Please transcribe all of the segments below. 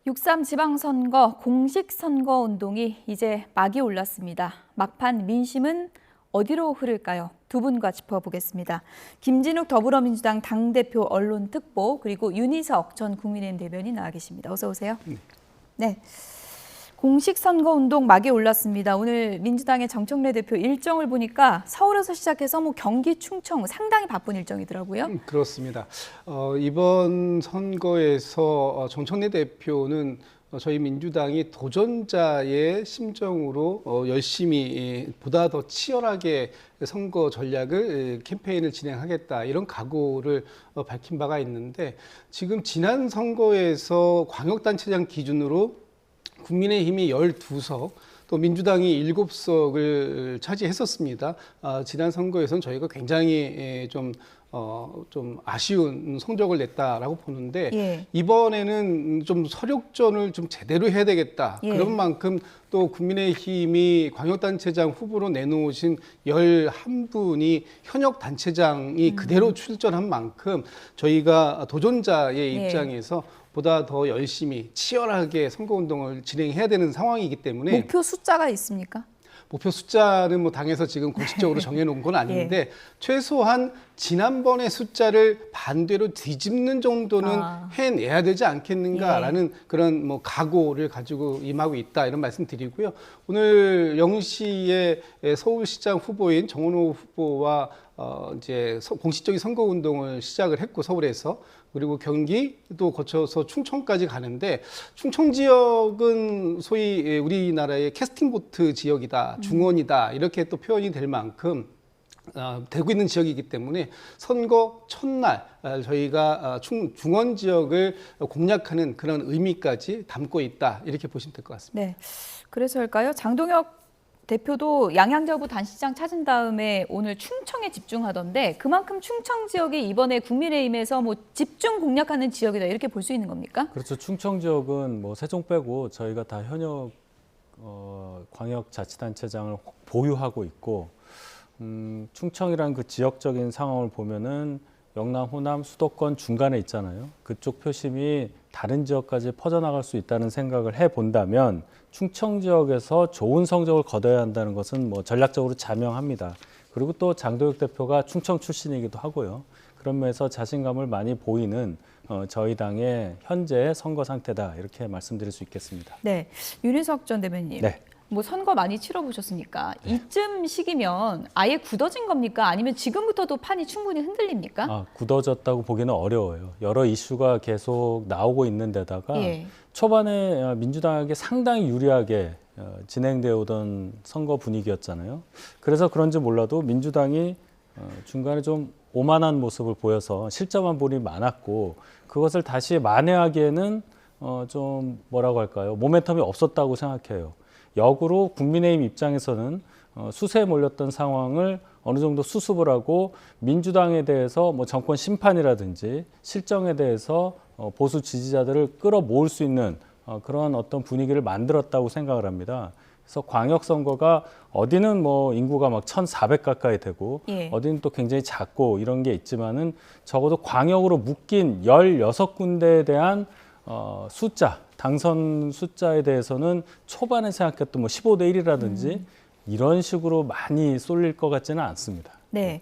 6.3 지방선거 공식선거 운동이 이제 막이 올랐습니다. 막판 민심은 어디로 흐를까요? 두 분과 짚어보겠습니다. 김진욱 더불어민주당 당대표 언론특보 그리고 윤희석 전 국민의힘 대변인 나와 계십니다. 어서 오세요. 네. 공식선거 운동 막이 올랐습니다. 오늘 민주당의 정청래 대표 일정을 보니까 서울에서 시작해서 경기, 충청 상당히 바쁜 일정이더라고요. 그렇습니다. 이번 선거에서 정청래 대표는 저희 민주당이 도전자의 심정으로 열심히 보다 더 치열하게 선거 전략을 캠페인을 진행하겠다 이런 각오를 밝힌 바가 있는데 지금 지난 선거에서 광역단체장 기준으로 국민의힘이 12석, 또 민주당이 7석을 차지했었습니다. 지난 선거에서는 저희가 굉장히 좀 아쉬운 성적을 냈다라고 보는데 이번에는 좀 서력전을 좀 제대로 해야 되겠다. 그런 만큼 또 국민의힘이 광역단체장 후보로 내놓으신 11분이 현역 단체장이 그대로 출전한 만큼 저희가 도전자의 입장에서 보다 더 열심히 치열하게 선거운동을 진행해야 되는 상황이기 때문에 목표 숫자가 있습니까? 목표 숫자는 당에서 지금 공식적으로 정해놓은 건 아닌데 최소한 지난번의 숫자를 반대로 뒤집는 정도는 해내야 되지 않겠는가라는 그런 각오를 가지고 임하고 있다 이런 말씀 드리고요. 오늘 0시에 서울시장 후보인 정원호 후보와 이제 공식적인 선거 운동을 시작을 했고 서울에서 그리고 경기도 거쳐서 충청까지 가는데 충청 지역은 소위 우리나라의 캐스팅보트 지역이다, 중원이다 이렇게 또 표현이 될 만큼 되고 있는 지역이기 때문에 선거 첫날 저희가 중원 지역을 공략하는 그런 의미까지 담고 있다 이렇게 보시면 될 것 같습니다. 네, 그래서일까요? 장동혁 대표도 양양저부 단시장 찾은 다음에 오늘 충청에 집중하던데 그만큼 충청 지역이 이번에 국민의힘에서 집중 공략하는 지역이다 이렇게 볼 수 있는 겁니까? 그렇죠. 충청 지역은 세종 빼고 저희가 다 현역 광역자치단체장을 보유하고 있고 충청이라는 그 지역적인 상황을 보면은 영남, 호남, 수도권 중간에 있잖아요. 그쪽 표심이 다른 지역까지 퍼져나갈 수 있다는 생각을 해본다면 충청 지역에서 좋은 성적을 거둬야 한다는 것은 전략적으로 자명합니다. 그리고 또 장도혁 대표가 충청 출신이기도 하고요. 그런 면에서 자신감을 많이 보이는 저희 당의 현재 선거 상태다 이렇게 말씀드릴 수 있겠습니다. 네, 윤희석 전 대변인. 네. 선거 많이 치러보셨습니까? 이쯤 시기면 아예 굳어진 겁니까? 아니면 지금부터도 판이 충분히 흔들립니까? 굳어졌다고 보기는 어려워요. 여러 이슈가 계속 나오고 있는 데다가 초반에 민주당에게 상당히 유리하게 진행되어 오던 선거 분위기였잖아요. 그래서 그런지 몰라도 민주당이 중간에 좀 오만한 모습을 보여서 실점한 부분이 많았고 그것을 다시 만회하기에는 좀 뭐라고 할까요? 모멘텀이 없었다고 생각해요. 역으로 국민의힘 입장에서는 수세에 몰렸던 상황을 어느 정도 수습을 하고 민주당에 대해서 정권 심판이라든지 실정에 대해서 보수 지지자들을 끌어모을 수 있는 그런 어떤 분위기를 만들었다고 생각을 합니다. 그래서 광역선거가 어디는 인구가 1,400 가까이 되고 어디는 또 굉장히 작고 이런 게 있지만은 적어도 광역으로 묶인 16군데에 대한 숫자, 당선 숫자에 대해서는 초반에 생각했던 15대 1이라든지 이런 식으로 많이 쏠릴 것 같지는 않습니다. 네,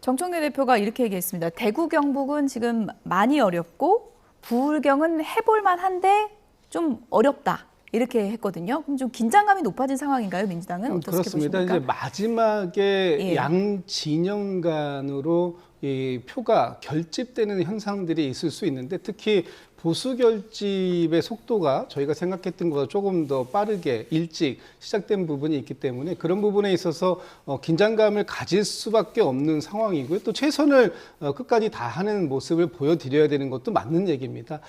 정청래 대표가 이렇게 얘기했습니다. 대구, 경북은 지금 많이 어렵고 부울경은 해볼만 한데 좀 어렵다. 이렇게 했거든요. 그럼 좀 긴장감이 높아진 상황인가요, 민주당은? 어떻게 그렇습니다. 보십니까? 이제 마지막에 양 진영 간으로 이 표가 결집되는 현상들이 있을 수 있는데 특히 보수 결집의 속도가 저희가 생각했던 것보다 조금 더 빠르게 일찍 시작된 부분이 있기 때문에 그런 부분에 있어서 긴장감을 가질 수밖에 없는 상황이고요. 또 최선을 끝까지 다하는 모습을 보여드려야 되는 것도 맞는 얘기입니다.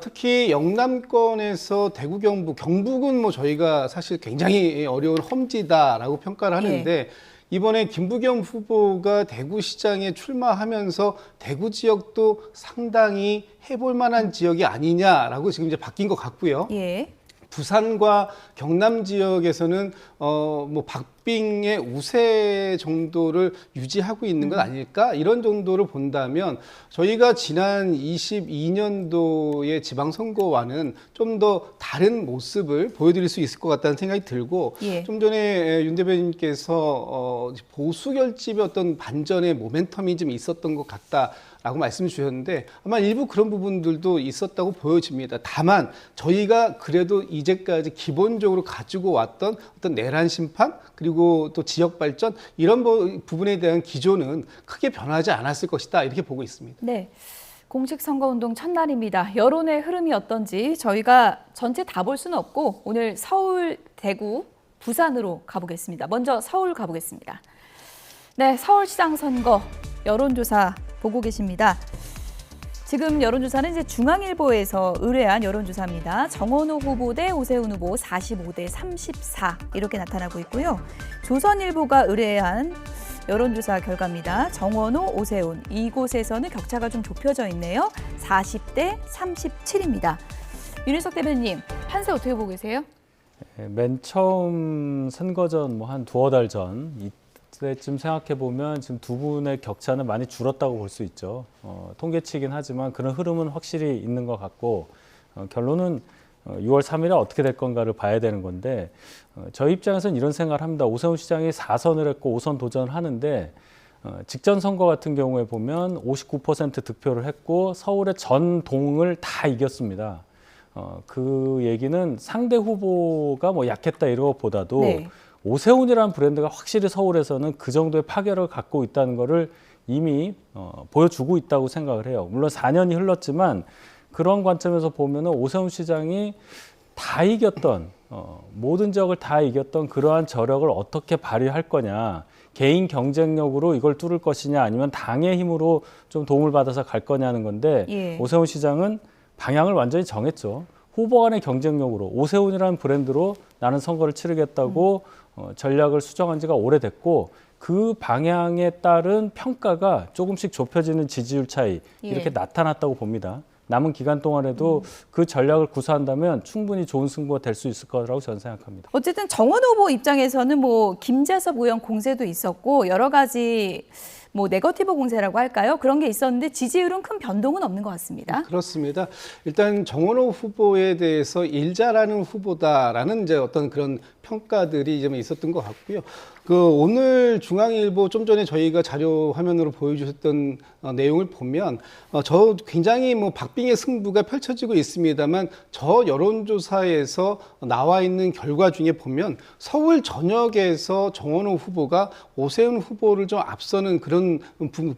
특히 영남권에서 대구, 경북은 저희가 사실 굉장히 어려운 험지다라고 평가를 하는데 이번에 김부겸 후보가 대구시장에 출마하면서 대구 지역도 상당히 해볼 만한 지역이 아니냐라고 지금 이제 바뀐 것 같고요. 부산과 경남 지역에서는 뭐 박빙의 우세 정도를 유지하고 있는 건 아닐까 이런 정도를 본다면 저희가 지난 22년도의 지방선거와는 좀 더 다른 모습을 보여드릴 수 있을 것 같다는 생각이 들고 예. 좀 전에 윤 대변인께서 보수 결집의 어떤 반전의 모멘텀이 좀 있었던 것 같다라고 말씀 주셨는데 아마 일부 그런 부분들도 있었다고 보여집니다. 다만 저희가 그래도 이제까지 기본적으로 가지고 왔던 어떤 내란 심판 그리고 또 지역 발전 이런 부분에 대한 기조는 크게 변하지 않았을 것이다 이렇게 보고 있습니다. 네. 공식 선거운동 첫날입니다. 여론의 흐름이 어떤지 저희가 전체 다 볼 수는 없고 오늘 서울, 대구, 부산으로 가보겠습니다. 먼저 서울 가보겠습니다. 네, 서울시장 선거 여론조사 보고 계십니다. 지금 여론조사는 이제 중앙일보에서 의뢰한 여론조사입니다. 정원호 후보 대 오세훈 후보 45대 34 이렇게 나타나고 있고요. 조선일보가 의뢰한 여론조사 결과입니다. 정원호, 오세훈 이곳에서는 격차가 좀 좁혀져 있네요. 40대 37입니다. 윤희석 대변인, 판세 어떻게 보고 계세요? 맨 처음 선거 전 뭐 한 두어 달 전 이때쯤 생각해 보면 지금 두 분의 격차는 많이 줄었다고 볼 수 있죠. 통계치긴 하지만 그런 흐름은 확실히 있는 것 같고 결론은 6월 3일에 어떻게 될 건가를 봐야 되는 건데 저희 입장에서는 이런 생각을 합니다. 오세훈 시장이 4선을 했고 5선 도전을 하는데 직전 선거 같은 경우에 보면 59% 득표를 했고 서울의 전 동을 다 이겼습니다. 그 얘기는 상대 후보가 뭐 약했다 이런 것보다도 네. 오세훈이라는 브랜드가 확실히 서울에서는 그 정도의 파괴력을 갖고 있다는 것을 이미 보여주고 있다고 생각을 해요. 물론 4년이 흘렀지만 그런 관점에서 보면은 오세훈 시장이 다 이겼던 모든 지역을 다 이겼던 그러한 저력을 어떻게 발휘할 거냐, 개인 경쟁력으로 이걸 뚫을 것이냐, 아니면 당의 힘으로 좀 도움을 받아서 갈 거냐는 건데 예. 오세훈 시장은 방향을 완전히 정했죠. 후보 간의 경쟁력으로 오세훈이라는 브랜드로 나는 선거를 치르겠다고 전략을 수정한 지가 오래됐고 그 방향에 따른 평가가 조금씩 좁혀지는 지지율 차이 이렇게 예. 나타났다고 봅니다. 남은 기간 동안에도 그 전략을 구사한다면 충분히 좋은 승부가 될 수 있을 거라고 저는 생각합니다. 어쨌든 정원 후보 입장에서는 뭐 김재섭 의원 공세도 있었고 여러 가지 뭐 네거티브 공세라고 할까요? 그런 게 있었는데 지지율은 큰 변동은 없는 것 같습니다. 그렇습니다. 일단 정원호 후보에 대해서 일 잘하는 후보다라는 이제 어떤 그런 평가들이 좀 있었던 것 같고요. 오늘 중앙일보 좀 전에 저희가 자료 화면으로 보여주셨던 내용을 보면 저 굉장히 뭐 박빙의 승부가 펼쳐지고 있습니다만 저 여론조사에서 나와 있는 결과 중에 보면 서울 전역에서 정원호 후보가 오세훈 후보를 좀 앞서는 그런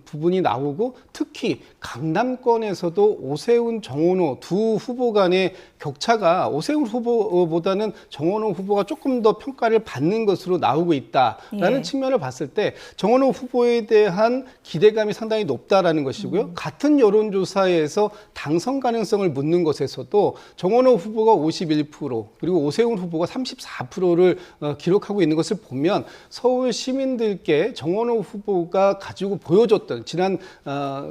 부분이 나오고 특히 강남권에서도 오세훈, 정원호 두 후보 간의 격차가 오세훈 후보보다는 정원호 후보가 조금 더 평가를 받는 것으로 나오고 있다라는 예. 측면을 봤을 때 정원호 후보에 대한 기대감이 상당히 높다라는 것이고요. 같은 여론조사에서 당선 가능성을 묻는 것에서도 정원호 후보가 51% 그리고 오세훈 후보가 34%를 기록하고 있는 것을 보면 서울 시민들께 정원호 후보가 가지고 보여줬던 지난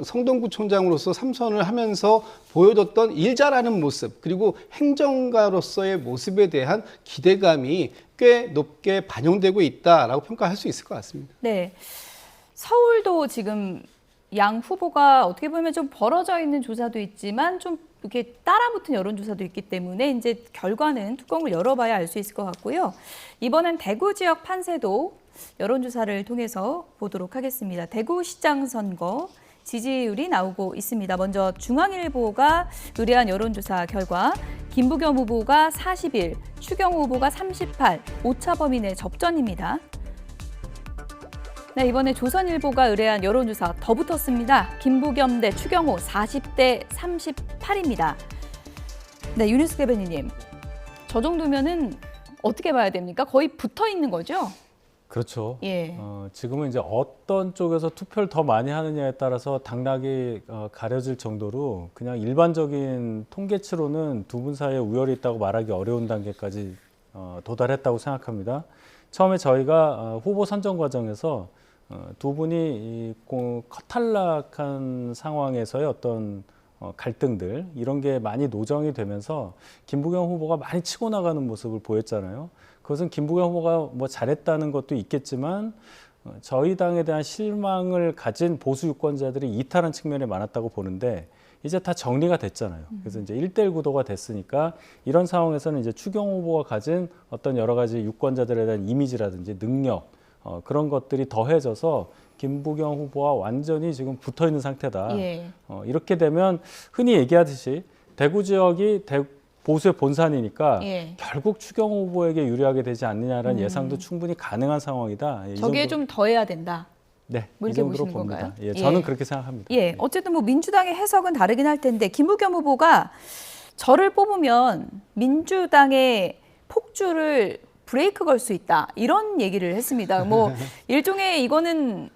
성동구청장으로서 3선을 하면서 보여줬던 일 잘하는 모습 그리고 행정가로서의 모습에 대한 기대감이 꽤 높게 반영되고 있다라고 평가할 수 있을 것 같습니다. 네, 서울도 지금 양 후보가 어떻게 보면 좀 벌어져 있는 조사도 있지만 좀 이렇게 따라붙은 여론조사도 있기 때문에 이제 결과는 뚜껑을 열어봐야 알 수 있을 것 같고요. 이번엔 대구 지역 판세도 여론조사를 통해서 보도록 하겠습니다. 대구시장 선거 지지율이 나오고 있습니다. 먼저 중앙일보가 의뢰한 여론조사 결과 김부겸 후보가 41, 추경호 후보가 38, 오차 범위 내 접전입니다. 네, 이번에 조선일보가 의뢰한 여론조사 더 붙었습니다. 김부겸 대 추경호 40대 38입니다. 네, 윤희숙 대변인님, 저 정도면은 어떻게 봐야 됩니까? 거의 붙어 있는 거죠? 그렇죠. 예. 지금은 이제 어떤 쪽에서 투표를 더 많이 하느냐에 따라서 당락이 가려질 정도로 그냥 일반적인 통계치로는 두 분 사이에 우열이 있다고 말하기 어려운 단계까지 도달했다고 생각합니다. 처음에 저희가 후보 선정 과정에서 두 분이 컷탈락한 상황에서의 어떤 갈등들 이런 게 많이 노정이 되면서 김부겸 후보가 많이 치고 나가는 모습을 보였잖아요. 그것은 김부겸 후보가 뭐 잘했다는 것도 있겠지만 저희 당에 대한 실망을 가진 보수 유권자들이 이탈한 측면이 많았다고 보는데 이제 다 정리가 됐잖아요. 그래서 이제 1대1 구도가 됐으니까 이런 상황에서는 이제 추경 후보가 가진 어떤 여러 가지 유권자들에 대한 이미지라든지 능력 그런 것들이 더해져서 김부겸 후보와 완전히 지금 붙어 있는 상태다. 예. 이렇게 되면 흔히 얘기하듯이 대구 지역이 보수의 본산이니까 예. 결국 추경 후보에게 유리하게 되지 않느냐라는 예상도 충분히 가능한 상황이다. 저게 좀 더해야 된다. 네, 뭐 이 이렇게 정도로 보시는 봅니다. 건가요? 예, 저는 그렇게 생각합니다. 예, 어쨌든 뭐 민주당의 해석은 다르긴 할 텐데 김부겸 후보가 저를 뽑으면 민주당의 폭주를 브레이크 걸 수 있다 이런 얘기를 했습니다. 뭐 일종의 이거는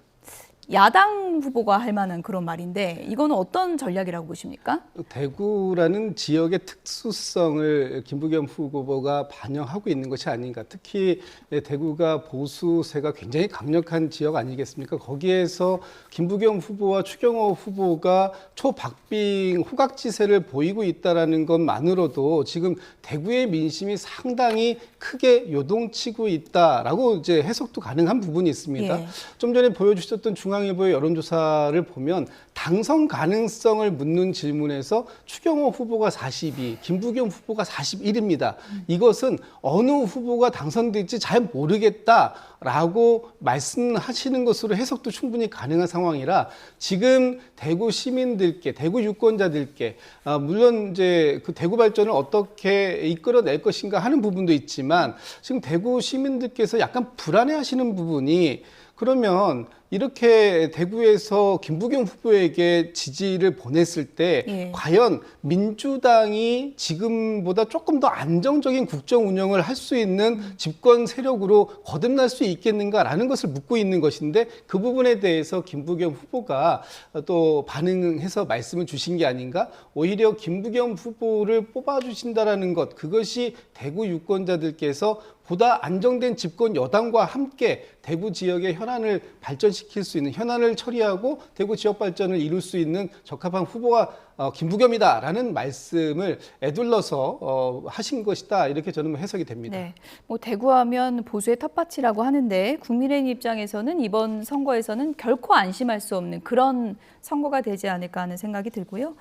야당 후보가 할 만한 그런 말인데 이거는 어떤 전략이라고 보십니까? 대구라는 지역의 특수성을 김부겸 후보가 반영하고 있는 것이 아닌가. 특히 대구가 보수세가 굉장히 강력한 지역 아니겠습니까? 거기에서 김부겸 후보와 추경호 후보가 초박빙 후각지세를 보이고 있다는 것만으로도 지금 대구의 민심이 상당히 크게 요동치고 있다라고 이제 해석도 가능한 부분이 있습니다. 예. 좀 전에 보여주셨던 중앙일보의 여론조사를 보면 당선 가능성을 묻는 질문에서 추경호 후보가 42, 김부겸 후보가 41입니다. 이것은 어느 후보가 당선될지 잘 모르겠다라고 말씀하시는 것으로 해석도 충분히 가능한 상황이라 지금 대구 시민들께, 대구 유권자들께 물론 이제 그 대구 발전을 어떻게 이끌어낼 것인가 하는 부분도 있지만 지금 대구 시민들께서 약간 불안해하시는 부분이 그러면 이렇게 대구에서 김부겸 후보에게 지지를 보냈을 때 예. 과연 민주당이 지금보다 조금 더 안정적인 국정 운영을 할 수 있는 집권 세력으로 거듭날 수 있겠는가라는 것을 묻고 있는 것인데 그 부분에 대해서 김부겸 후보가 또 반응해서 말씀을 주신 게 아닌가? 오히려 김부겸 후보를 뽑아주신다라는 것 그것이 대구 유권자들께서 보다 안정된 집권 여당과 함께 대구 지역의 현안을 발전시킬 수 있는 현안을 처리하고 대구 지역 발전을 이룰 수 있는 적합한 후보가 김부겸이다라는 말씀을 에둘러서 하신 것이다 이렇게 저는 해석이 됩니다. 네, 뭐 대구하면 보수의 텃밭이라고 하는데 국민의힘 입장에서는 이번 선거에서는 결코 안심할 수 없는 그런 선거가 되지 않을까 하는 생각이 들고요.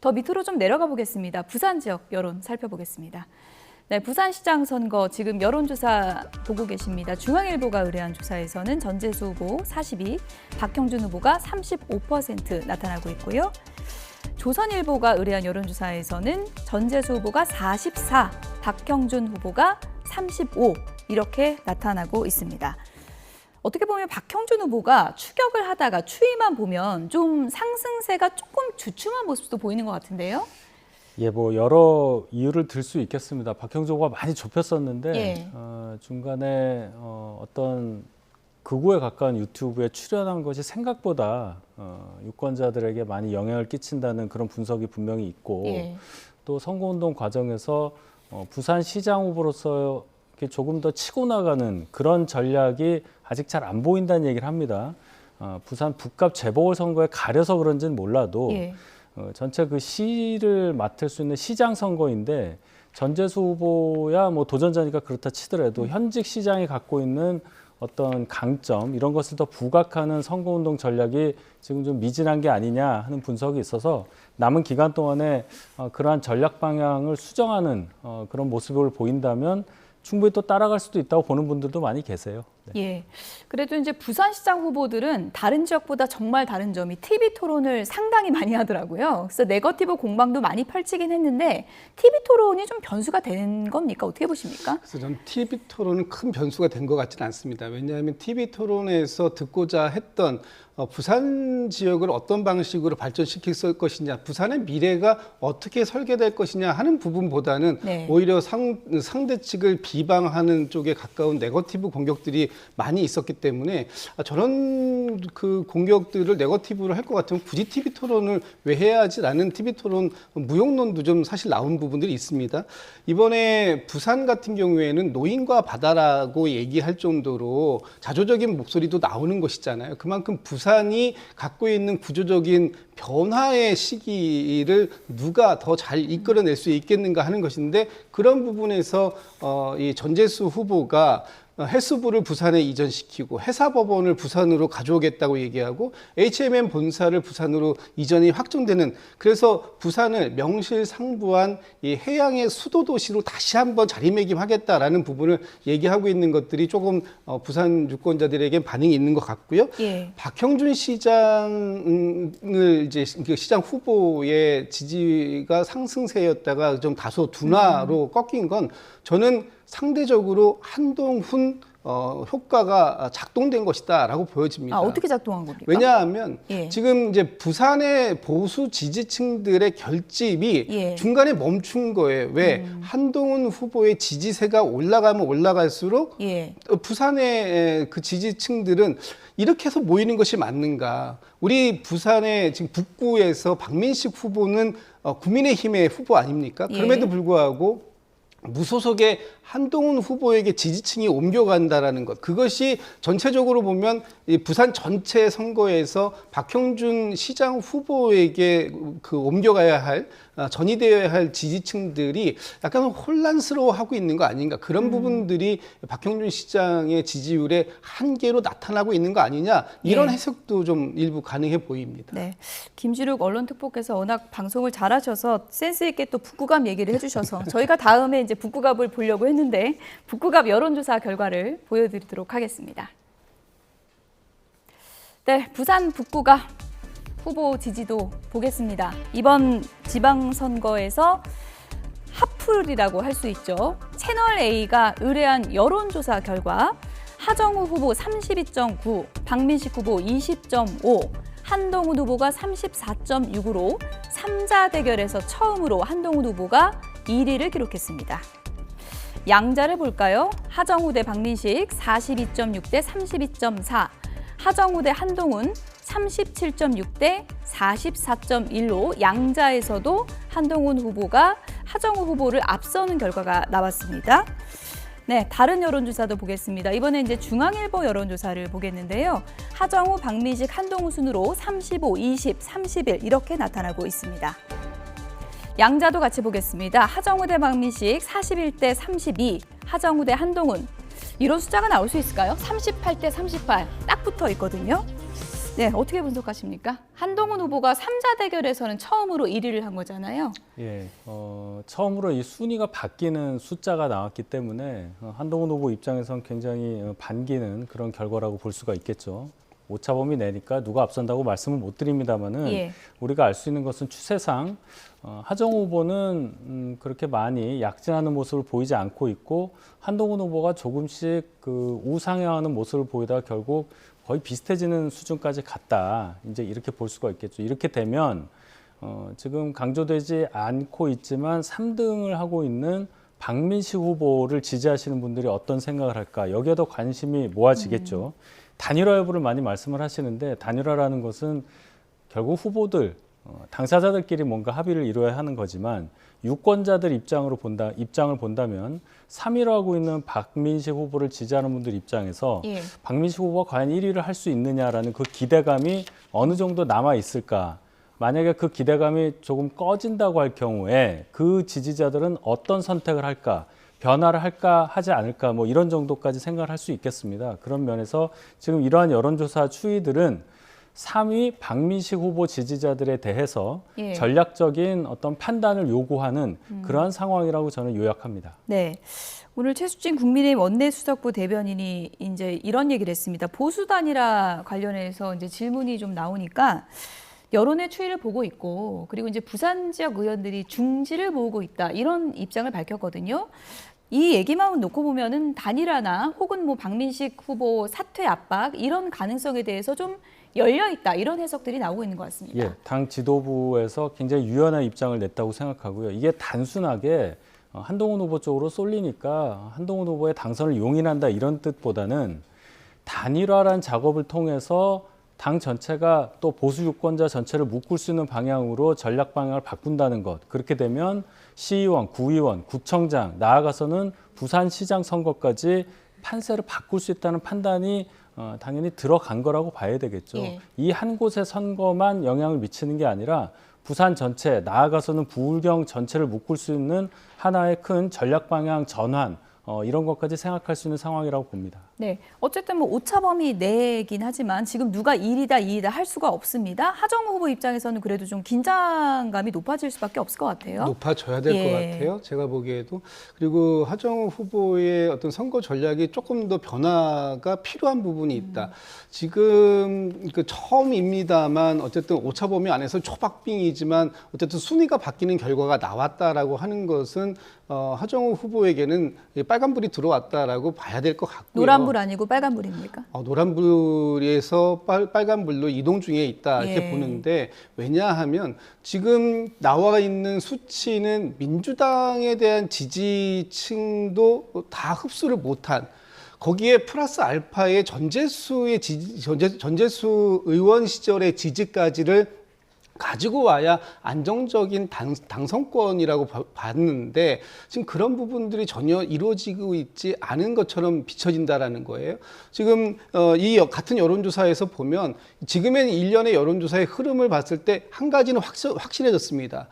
더 밑으로 좀 내려가 보겠습니다. 부산 지역 여론 살펴보겠습니다. 네, 부산시장 선거 지금 여론조사 보고 계십니다. 중앙일보가 의뢰한 조사에서는 전재수 후보 42, 박형준 후보가 35% 나타나고 있고요. 조선일보가 의뢰한 여론조사에서는 전재수 후보가 44, 박형준 후보가 35 이렇게 나타나고 있습니다. 어떻게 보면 박형준 후보가 추격을 하다가 추이만 보면 좀 상승세가 조금 주춤한 모습도 보이는 것 같은데요. 예, 뭐 여러 이유를 들 수 있겠습니다. 박형준 후보가 많이 좁혔었는데 예. 중간에 어떤 극우에 가까운 유튜브에 출연한 것이 생각보다 유권자들에게 많이 영향을 끼친다는 그런 분석이 분명히 있고 예. 또 선거운동 과정에서 부산시장 후보로서 이렇게 조금 더 치고 나가는 그런 전략이 아직 잘 안 보인다는 얘기를 합니다. 부산 북갑 재보궐선거에 가려서 그런지는 몰라도 예. 전체 그 시를 맡을 수 있는 시장 선거인데 전재수 후보야 뭐 도전자니까 그렇다 치더라도 현직 시장이 갖고 있는 어떤 강점 이런 것을 더 부각하는 선거운동 전략이 지금 좀 미진한 게 아니냐 하는 분석이 있어서 남은 기간 동안에 그러한 전략 방향을 수정하는 그런 모습을 보인다면 충분히 또 따라갈 수도 있다고 보는 분들도 많이 계세요. 네. 예. 그래도 이제 부산시장 후보들은 다른 지역보다 정말 다른 점이 TV 토론을 상당히 많이 하더라고요. 그래서 네거티브 공방도 많이 펼치긴 했는데 TV 토론이 좀 변수가 된 겁니까? 어떻게 보십니까? 그래서 저는 TV 토론은 큰 변수가 된 것 같지는 않습니다. 왜냐하면 TV 토론에서 듣고자 했던 부산 지역을 어떤 방식으로 발전시킬 것이냐, 부산의 미래가 어떻게 설계될 것이냐 하는 부분보다는 네. 오히려 상대 측을 비방하는 쪽에 가까운 네거티브 공격들이 많이 있었기 때문에 저런 그 공격들을 네거티브로 할 것 같으면 굳이 TV 토론을 왜 해야 하지라는 TV 토론 무용론도 좀 사실 나온 부분들이 있습니다. 이번에 부산 같은 경우에는 노인과 바다라고 얘기할 정도로 자조적인 목소리도 나오는 것이잖아요. 그만큼 부산 부산이 갖고 있는 구조적인 변화의 시기를 누가 더 잘 이끌어낼 수 있겠는가 하는 것인데, 그런 부분에서 이 전재수 후보가 해수부를 부산에 이전시키고 해사법원을 부산으로 가져오겠다고 얘기하고 HMM 본사를 부산으로 이전이 확정되는, 그래서 부산을 명실상부한 이 해양의 수도 도시로 다시 한번 자리매김하겠다라는 부분을 얘기하고 있는 것들이 조금 부산 유권자들에게 반응이 있는 것 같고요. 예. 박형준 시장을 이제 시장 후보의 지지가 상승세였다가 좀 다소 둔화로 꺾인 건, 저는 상대적으로 한동훈 효과가 작동된 것이다라고 보여집니다. 어떻게 작동한 겁니까? 왜냐하면 예. 지금 이제 부산의 보수 지지층들의 결집이 예. 중간에 멈춘 거예요. 왜? 한동훈 후보의 지지세가 올라가면 올라갈수록 예. 부산의 그 지지층들은 이렇게 해서 모이는 것이 맞는가? 우리 부산의 지금 북구에서 박민식 후보는 국민의힘의 후보 아닙니까? 예. 그럼에도 불구하고 무소속의 한동훈 후보에게 지지층이 옮겨간다라는 것, 그것이 전체적으로 보면 이 부산 전체 선거에서 박형준 시장 후보에게 그 옮겨가야 할, 전이되어야 할 지지층들이 약간 혼란스러워하고 있는 거 아닌가, 그런 부분들이 박형준 시장의 지지율의 한계로 나타나고 있는 거 아니냐, 이런 예. 해석도 좀 일부 가능해 보입니다. 네, 김주륙 언론특보께서 워낙 방송을 잘하셔서 센스 있게 또 북구갑 얘기를 해주셔서 저희가 다음에 이제 북구갑을 보려고 했는데 북구갑 여론조사 결과를 보여드리도록 하겠습니다. 네, 부산 북구갑 후보 지지도 보겠습니다. 이번 지방선거에서 핫플이라고 할 수 있죠. 채널A가 의뢰한 여론조사 결과 하정우 후보 32.9, 박민식 후보 20.5, 한동훈 후보가 34.6으로 3자 대결에서 처음으로 한동훈 후보가 1위를 기록했습니다. 양자를 볼까요? 하정우 대 박민식 42.6 대 32.4, 하정우 대 한동훈 37.6 대 44.1로 양자에서도 한동훈 후보가 하정우 후보를 앞서는 결과가 나왔습니다. 네, 다른 여론조사도 보겠습니다. 이번에 이제 중앙일보 여론조사를 보겠는데요. 하정우, 박민식, 한동훈 순으로 35, 20, 31 이렇게 나타나고 있습니다. 양자도 같이 보겠습니다. 하정우 대 박민식 41대 32, 하정우 대 한동훈. 이런 숫자가 나올 수 있을까요? 38대 38 딱 붙어 있거든요. 네, 어떻게 분석하십니까? 한동훈 후보가 3자 대결에서는 처음으로 1위를 한 거잖아요. 예, 처음으로 이 순위가 바뀌는 숫자가 나왔기 때문에 한동훈 후보 입장에선 굉장히 반기는 그런 결과라고 볼 수가 있겠죠. 오차범위 내니까 누가 앞선다고 말씀을 못 드립니다만은 예. 우리가 알 수 있는 것은 추세상 하정우 후보는 그렇게 많이 약진하는 모습을 보이지 않고 있고, 한동훈 후보가 조금씩 그 우상향하는 모습을 보이다가 결국 거의 비슷해지는 수준까지 갔다, 이제 이렇게 볼 수가 있겠죠. 이렇게 되면 지금 강조되지 않고 있지만 3등을 하고 있는 박민식 후보를 지지하시는 분들이 어떤 생각을 할까, 여기에 더 관심이 모아지겠죠. 단일화 여부를 많이 말씀을 하시는데, 단일화라는 것은 결국 후보들, 당사자들끼리 뭔가 합의를 이루어야 하는 거지만, 유권자들 입장을 본다면 3위로 하고 있는 박민식 후보를 지지하는 분들 입장에서 예. 박민식 후보가 과연 1위를 할 수 있느냐라는 그 기대감이 어느 정도 남아 있을까? 만약에 그 기대감이 조금 꺼진다고 할 경우에 그 지지자들은 어떤 선택을 할까? 변화를 할까 하지 않을까, 뭐 이런 정도까지 생각을 할 수 있겠습니다. 그런 면에서 지금 이러한 여론조사 추이들은 3위 박민식 후보 지지자들에 대해서 예. 전략적인 어떤 판단을 요구하는 그러한 상황이라고 저는 요약합니다. 네. 오늘 최수진 국민의힘 원내수석부 대변인이 이제 이런 얘기를 했습니다. 보수 단일화 관련해서 이제 질문이 좀 나오니까 여론의 추이를 보고 있고, 그리고 이제 부산 지역 의원들이 중지를 모으고 있다, 이런 입장을 밝혔거든요. 이 얘기만 놓고 보면은 단일화나 혹은 뭐 박민식 후보 사퇴 압박 이런 가능성에 대해서 좀 열려 있다, 이런 해석들이 나오고 있는 것 같습니다. 예, 당 지도부에서 굉장히 유연한 입장을 냈다고 생각하고요. 이게 단순하게 한동훈 후보 쪽으로 쏠리니까 한동훈 후보의 당선을 용인한다, 이런 뜻보다는 단일화란 작업을 통해서 당 전체가 또 보수 유권자 전체를 묶을 수 있는 방향으로 전략 방향을 바꾼다는 것. 그렇게 되면 시의원, 구의원, 구청장, 나아가서는 부산시장 선거까지 판세를 바꿀 수 있다는 판단이 당연히 들어간 거라고 봐야 되겠죠. 예. 이 한 곳의 선거만 영향을 미치는 게 아니라 부산 전체, 나아가서는 부울경 전체를 묶을 수 있는 하나의 큰 전략 방향 전환, 이런 것까지 생각할 수 있는 상황이라고 봅니다. 네, 어쨌든 뭐 오차범위 내긴 하지만 지금 누가 1위다 할 수가 없습니다. 하정우 후보 입장에서는 그래도 좀 긴장감이 높아질 수밖에 없을 것 같아요. 높아져야 될 것 예. 같아요. 제가 보기에도. 그리고 하정우 후보의 어떤 선거 전략이 조금 더 변화가 필요한 부분이 있다. 지금 그 처음입니다만 어쨌든 오차범위 안에서 초박빙이지만 어쨌든 순위가 바뀌는 결과가 나왔다라고 하는 것은 하정우 후보에게는 빨간불이 들어왔다라고 봐야 될 것 같고요. 노란불 아니고 빨간불입니까? 노란불에서 빨간불로 이동 중에 있다 이렇게 예. 보는데 왜냐하면 지금 나와 있는 수치는 민주당에 대한 지지층도 다 흡수를 못한 거기에 플러스 알파의 전재수 의원 시절의 지지까지를 가지고 와야 안정적인 당선권이라고 봤는데 지금 그런 부분들이 전혀 이루어지고 있지 않은 것처럼 비춰진다라는 거예요. 지금 이 같은 여론조사에서 보면 지금의 일련의 여론조사의 흐름을 봤을 때 한 가지는 확실해졌습니다.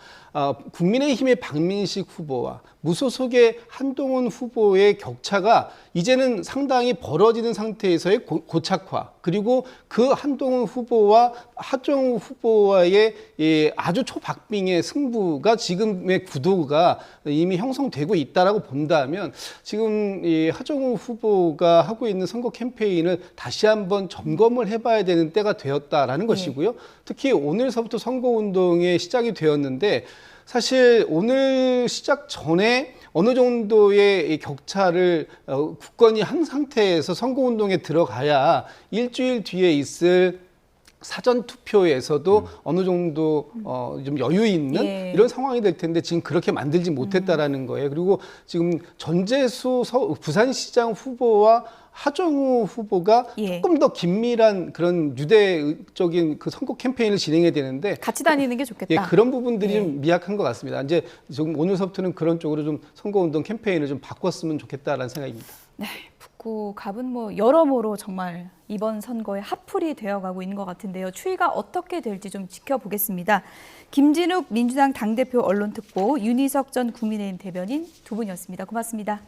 국민의힘의 박민식 후보와 무소속의 한동훈 후보의 격차가 이제는 상당히 벌어지는 상태에서의 고착화, 그리고 그 한동훈 후보와 하정우 후보와의 아주 초박빙의 승부가 지금의 구도가 이미 형성되고 있다라고 본다면 지금 이 하정우 후보가 하고 있는 선거 캠페인을 다시 한번 점검을 해봐야 되는 때가 되었다라는 것이고요. 특히 오늘서부터 선거운동에 시작이 되었는데 사실 오늘 시작 전에 어느 정도의 격차를 굳건히 한 상태에서 선거운동에 들어가야 일주일 뒤에 있을 사전 투표에서도 어느 정도 좀 여유 있는 예. 이런 상황이 될 텐데 지금 그렇게 만들지 못했다라는 거예요. 그리고 지금 전재수 부산시장 후보와 하정우 후보가 예. 조금 더 긴밀한 그런 유대적인 그 선거 캠페인을 진행해야 되는데 같이 다니는 게 좋겠다. 예, 그런 부분들이 예. 좀 미약한 것 같습니다. 이제 좀 오늘서부터는 그런 쪽으로 좀 선거운동 캠페인을 좀 바꿨으면 좋겠다라는 생각입니다. 네, 북구 갑은 뭐 여러모로 정말 이번 선거에 핫플이 되어가고 있는 것 같은데요. 추이가 어떻게 될지 좀 지켜보겠습니다. 김진욱 민주당 당대표 언론특보, 윤희석 전 국민의힘 대변인 두 분이었습니다. 고맙습니다.